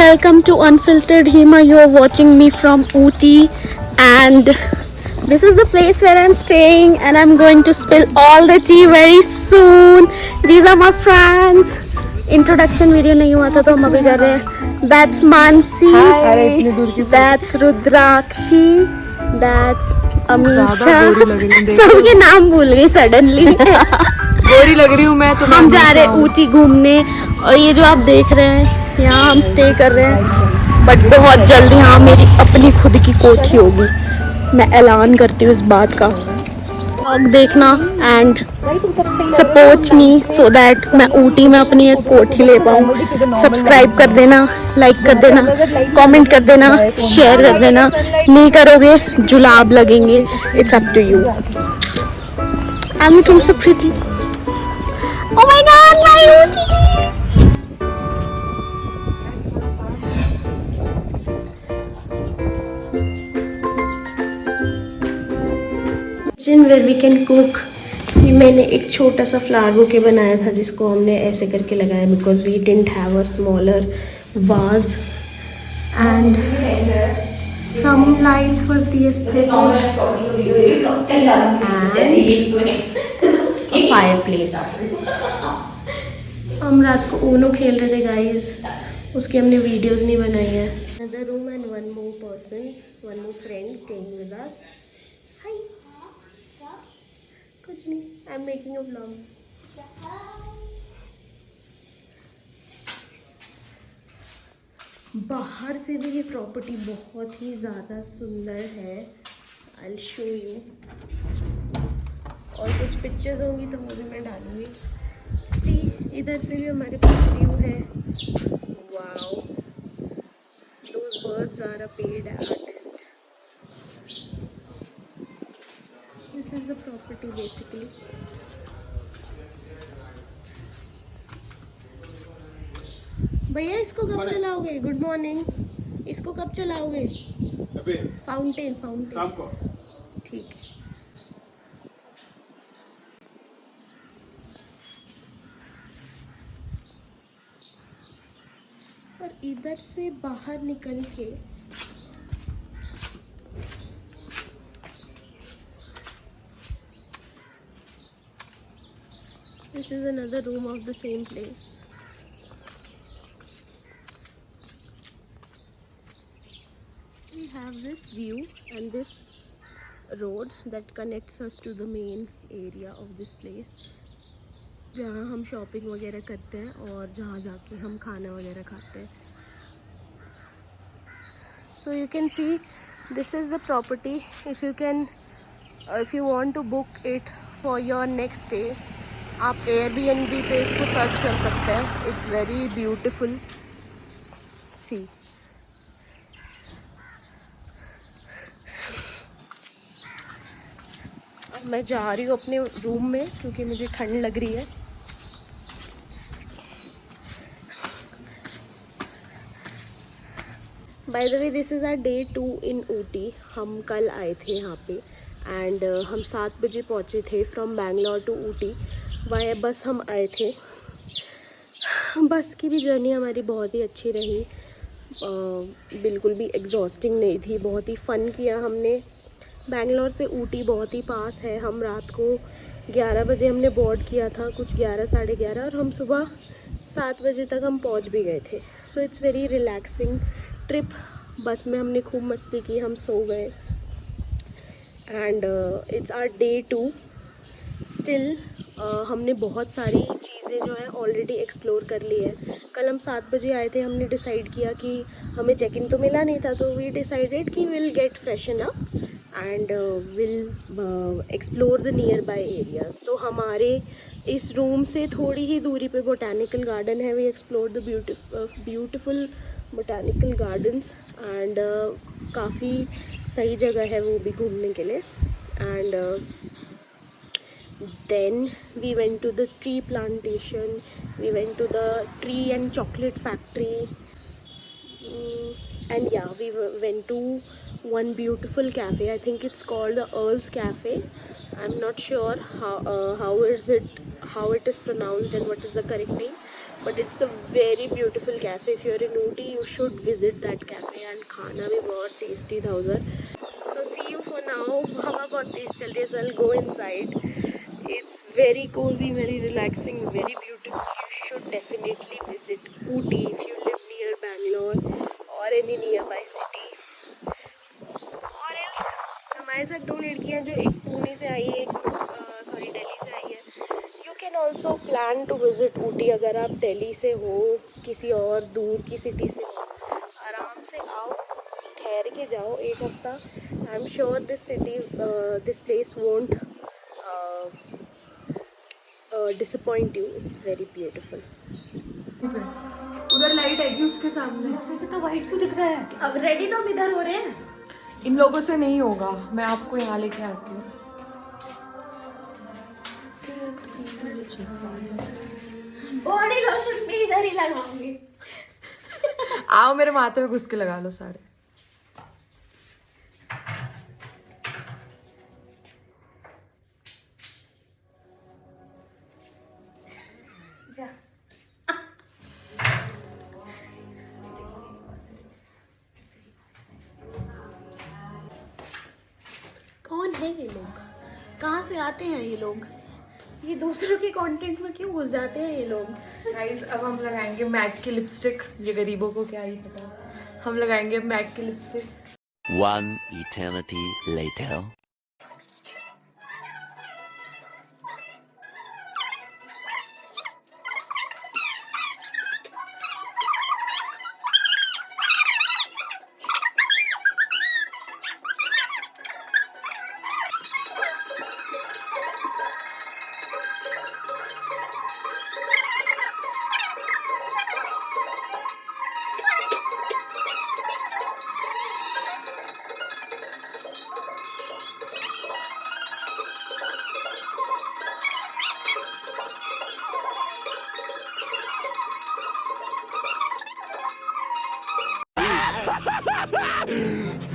welcome to Unfiltered Hema. You're watching me from Ooty, and this is the place where I'm staying, and I'm going to spill all the tea very soon. These are my friends. Introduction video नहीं हुआ था तो हम अभी कर रहे हैं. That's Mansi. That's Rudrakshi. That's Amisha. सबके नाम भूल गई सडनली. गोरी लग रही हूँ मैं तो. हम जा रहे हैं ऊटी घूमने, और ये जो आप देख रहे हैं यहाँ हम स्टे कर रहे हैं. बट बहुत जल्दी यहाँ मेरी अपनी खुद की कोठी होगी. मैं ऐलान करती हूँ इस बात का. व्लॉग देखना and support me so that मैं ऊटी में अपनी एक कोठी ले पाऊँ. सब्सक्राइब कर देना, लाइक कर देना, कमेंट कर देना, शेयर कर देना. नहीं करोगे जुलाब लगेंगे. It's up to you. I am looking so pretty. Oh my god, my Ooty! Where we can cook. ये मैंने एक छोटा सा फ्लावर बुके बनाया था जिसको हमने ऐसे करके लगाया because we didn't have a smaller was and some lights for the aesthetic and a fireplace. हम रात को ऊनो खेल रहे थे गाइस, उसकी हमने वीडियोस नहीं बनाई है. Another room and one more person, one more friend staying with us. Hi. कुछ नहीं, I'm making a vlog. बाहर से भी ये प्रॉपर्टी बहुत ही ज़्यादा सुंदर है. I'll show you. और कुछ पिक्चर्स होंगी तो वो भी मैं डालूंगी. सी, इधर से भी हमारे पास व्यू है. Wow, those birds are a paid artist. This is the property basically. भैया इसको कब चलाओगे? Good morning. इसको कब चलाओगे? फाउंटेन शाम को. ठीक है. और इधर से बाहर निकल के this is another room of the same place. We have this view and this road that connects us to the main area of this place, जहाँ हम शॉपिंग वगैरह करते हैं और जहाँ जाके हम खाना वगैरह खाते हैं. So you can see this is the property. If you want to book it for your next stay, आप Airbnb पे इसको सर्च कर सकते हैं. It's very beautiful. See. मैं जा रही हूँ अपने रूम में क्योंकि मुझे ठंड लग रही है. By the way this is our day 2 in Ooty. हम कल आए थे यहाँ पे एंड हम 7 बजे पहुँचे थे from Bangalore to Ooty. Via bus हम आए थे. बस की भी जर्नी हमारी बहुत ही अच्छी रही. बिल्कुल भी एग्जॉस्टिंग नहीं थी. बहुत ही फ़न किया हमने. बैंगलोर से ऊटी बहुत ही पास है. हम रात को 11 बजे हमने बोर्ड किया था, कुछ 11 साढ़े 11, और हम सुबह 7 बजे तक हम पहुंच भी गए थे. So it's very relaxing trip. Bus में हमने खूब मस्ती की, हम सो गए and it's our day 2 still. हमने बहुत सारी चीज़ें जो है ऑलरेडी एक्सप्लोर कर ली है. कल हम 7 बजे आए थे. हमने डिसाइड किया कि हमें चेक इन तो मिला नहीं था, तो वी डिसाइडेड कि will get freshen up and will explore the nearby areas. तो हमारे इस रूम से थोड़ी ही दूरी पे बोटानिकल गार्डन है. We explore the beautiful botanical gardens and काफ़ी सही जगह है वो भी घूमने के लिए. And then we went to the tree plantation, we went to the tree and chocolate factory, and yeah, we went to one beautiful cafe. I think it's called the Earl's Cafe. I'm not sure how it is pronounced and what is the correct name. But it's a very beautiful cafe. If you are in Ooty you should visit that cafe. And खाना भी बहुत tasty था उधर. So see you for now. हवा बहुत तेज़ चल रही है, so I will go inside. It's very cozy, very relaxing, very beautiful. You should definitely visit Ooty if you live near Bangalore or any nearby city. और else हमारे साथ दो लड़कियां जो एक पुणे से आई है, एक दिल्ली से आई है. You can also plan to visit Ooty अगर आप दिल्ली से हो, किसी और दूर की सिटी से हो. आराम से आओ, ठहर के जाओ एक हफ्ता. I am sure this place won't disappoint you. It's very beautiful. उधर लाइट आएगी उसके सामने. वैसे तो वाइट क्यों दिख रहा है? अब रेडी तो हम इधर हो रहे हैं. इन लोगों से नहीं होगा, मैं आपको यहाँ लेके आती हूँ. बॉडी लोशन भी इधर ही लगाऊंगी. आओ मेरे माथे पे घुस के लगा लो सारे. कौन है ये लोग? कहाँ से आते हैं ये लोग? ये दूसरों के कंटेंट में क्यों घुस जाते हैं ये लोग? गाइस अब हम लगाएंगे मैक की लिपस्टिक. ये गरीबों को क्या ही पता. हम लगाएंगे मैक की lipstick. One eternity later.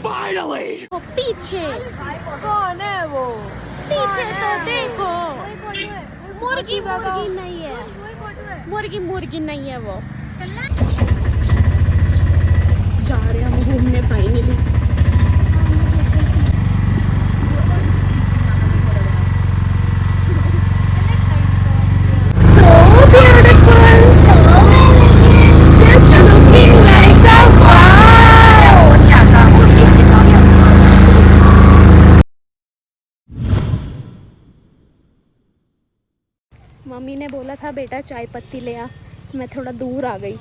Finally! पीछे कौन है वो? पीछे तो देखो. मुर्गी नहीं है. मुर्गी नहीं है वो. जा रहे हैं हम घूमने फाइनली. मम्मी ने बोला था बेटा चाय पत्ती ले आ. मैं थोड़ा दूर आ गई.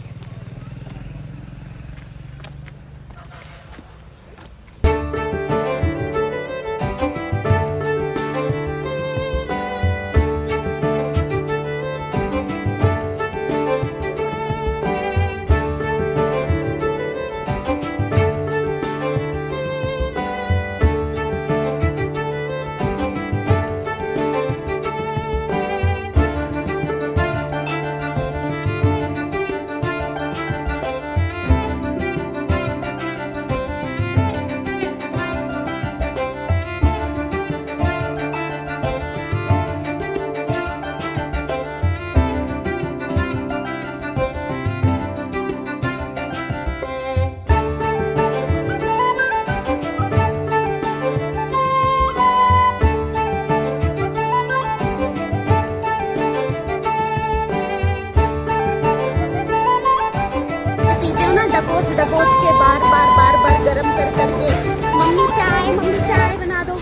दबोच के बार बार गरम कर करके मम्मी चाय बना दो.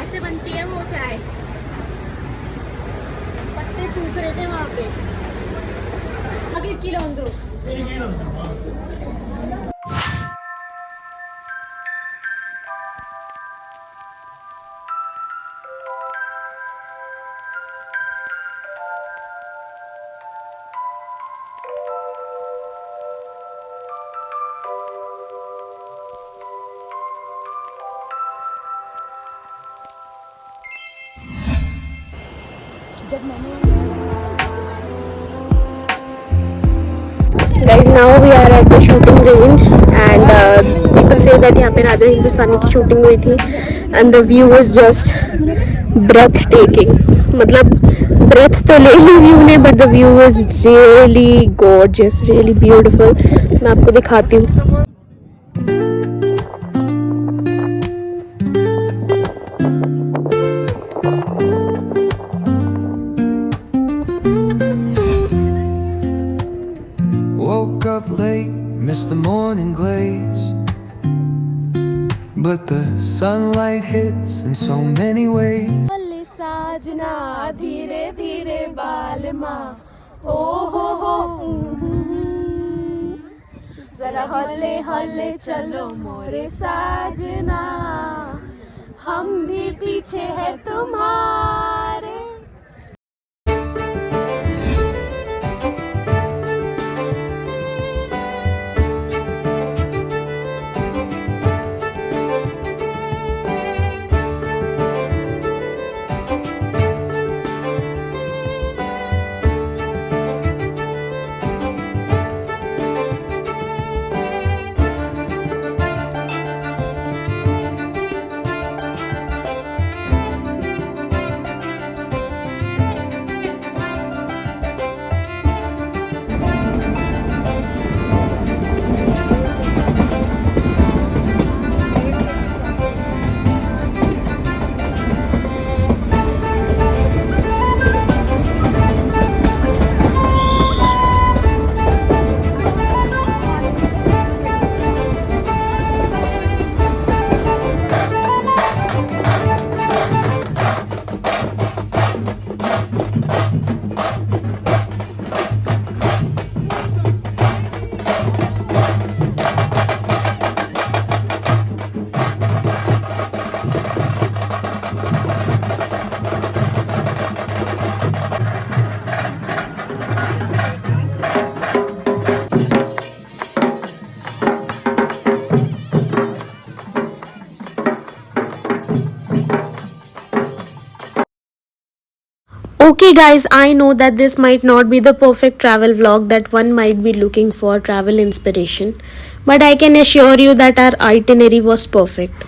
ऐसे बनती है वो चाय. पत्ते सूख रहे थे वहाँ पे. आगे किलो अंदर. Guys, now we are at the shooting range and people say that यहाँ पे राजा हिंदुस्तानी की शूटिंग हुई थी and the view was just breathtaking. मतलब ब्रेथ तो ले ली व्यू ने, but the view is really gorgeous, really beautiful. मैं आपको दिखाती हूँ। Woke up late, missed the morning glaze, but the sunlight hits in so many ways. साजना धीरे धीरे बालमा, ओ हो जरा हौले हौले चलो मोरे साजना, हम भी पीछे है तुम्हारे। Okay guys, I know that this might not be the perfect travel vlog that one might be looking for travel inspiration, but I can assure you that our itinerary was perfect.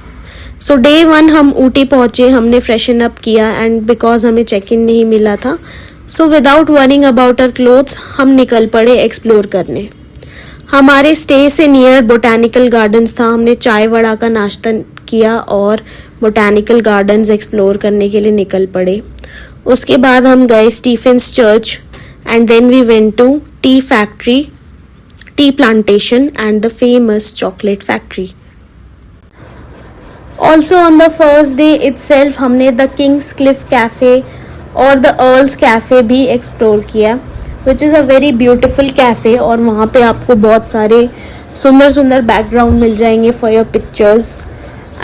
So day 1 हम ऊटी पहुँचे, हमने freshen up किया and because हमें check-in नहीं मिला था, so without worrying about our clothes, हम निकल पड़े explore करने। हमारे स्टे से नियर बोटानिकल गार्डन्स था, हमने चाय वड़ा का नाश्ता किया और बोटानिकल गार्डन्स एक्सप्लोर करने के लिए निकल पड़े। उसके बाद हम गए Stephen's church and then we went to tea factory, tea plantation and the famous chocolate factory. Also on the first day itself हमने द किंग्स क्लिफ कैफ़े और द अर्ल्स कैफ़े भी एक्सप्लोर किया, which is a very beautiful cafe और वहाँ पे आपको बहुत सारे सुंदर सुंदर बैकग्राउंड मिल जाएंगे for your pictures.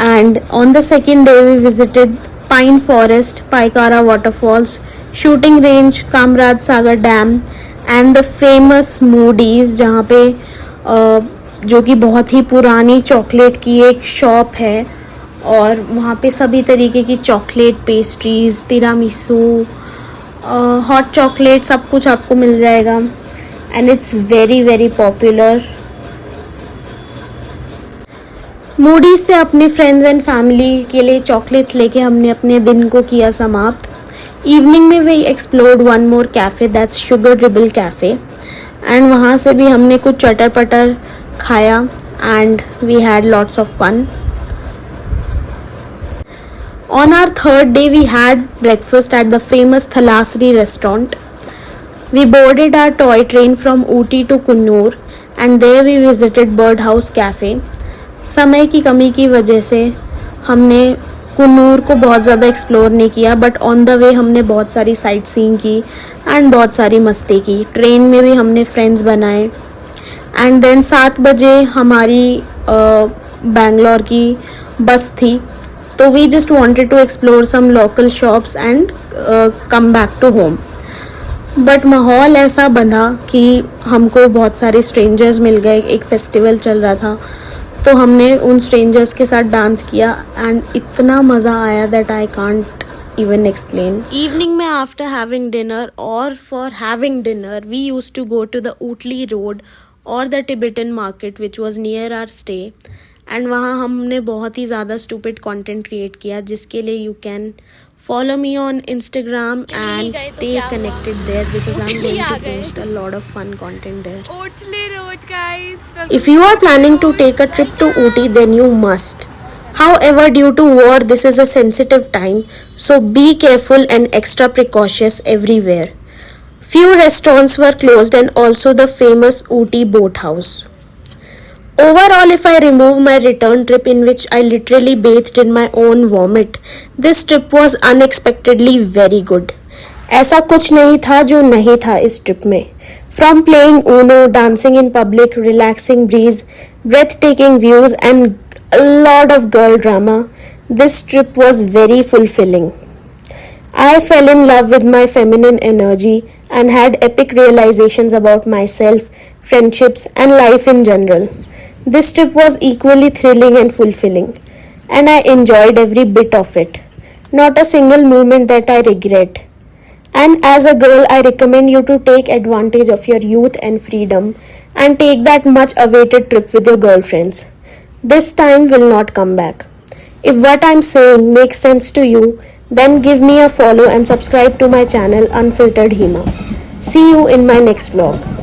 And on the second day we visited pine forest, Pykara waterfalls, shooting range, Kamaraj Sagar dam and the famous Moody's, जहाँ पे जो कि बहुत ही पुरानी चॉकलेट की एक शॉप है और वहाँ पे सभी तरीके की chocolate pastries, tiramisu, hot chocolate सब कुछ आपको मिल जाएगा and it's very very popular. Moody's से अपने फ्रेंड्स एंड फैमिली के लिए चॉकलेट्स लेके हमने अपने दिन को किया समाप्त। इवनिंग में we explored one more cafe, that's sugar rebel cafe, and वहाँ से भी हमने कुछ चटर पटर खाया and we had lots of fun. On our third day, we had breakfast at the famous Thalasri restaurant. We boarded our toy train from Ooty to Coonoor and there we visited Birdhouse Cafe. समय की कमी की वजह से हमने कुन्नूर को बहुत ज़्यादा एक्सप्लोर नहीं किया, बट ऑन द वे हमने बहुत सारी साइट सीइंग की एंड बहुत सारी मस्ती की। ट्रेन में भी हमने फ्रेंड्स बनाए एंड देन 7 बजे हमारी बैंगलोर की बस थी, तो we just wanted to explore some local shops and come back to home. But माहौल ऐसा बंधा कि हमको बहुत सारे स्ट्रेंजर्स मिल गए, एक फेस्टिवल चल रहा था तो हमने उन स्ट्रेंजर्स के साथ डांस किया एंड इतना मज़ा आया that I can't even explain. Evening में after having dinner or for having dinner we used to go to the Ootli Road or the Tibetan market which was near our stay and वहाँ हमने बहुत ही ज़्यादा stupid content create किया जिसके लिए you can Follow me on Instagram and stay connected there because I'm going to post a lot of fun content there. Oatly Road, guys. If you are planning to take a trip to Ooty, then you must. However, due to war, this is a sensitive time, so be careful and extra precautious everywhere. Few restaurants were closed and also the famous Ooty boat house. Overall, if I remove my return trip in which I literally bathed in my own vomit, this trip was unexpectedly very good. ऐसा कुछ नहीं था जो नहीं था इस trip में. From playing Uno, dancing in public, relaxing breeze, breathtaking views and a lot of girl drama, this trip was very fulfilling. I fell in love with my feminine energy and had epic realizations about myself, friendships and life in general. This trip was equally thrilling and fulfilling, and I enjoyed every bit of it. Not a single moment that I regret. And as a girl, I recommend you to take advantage of your youth and freedom and take that much awaited trip with your girlfriends. This time will not come back. If what I'm saying makes sense to you, then give me a follow and subscribe to my channel Unfiltered Hima. See you in my next vlog.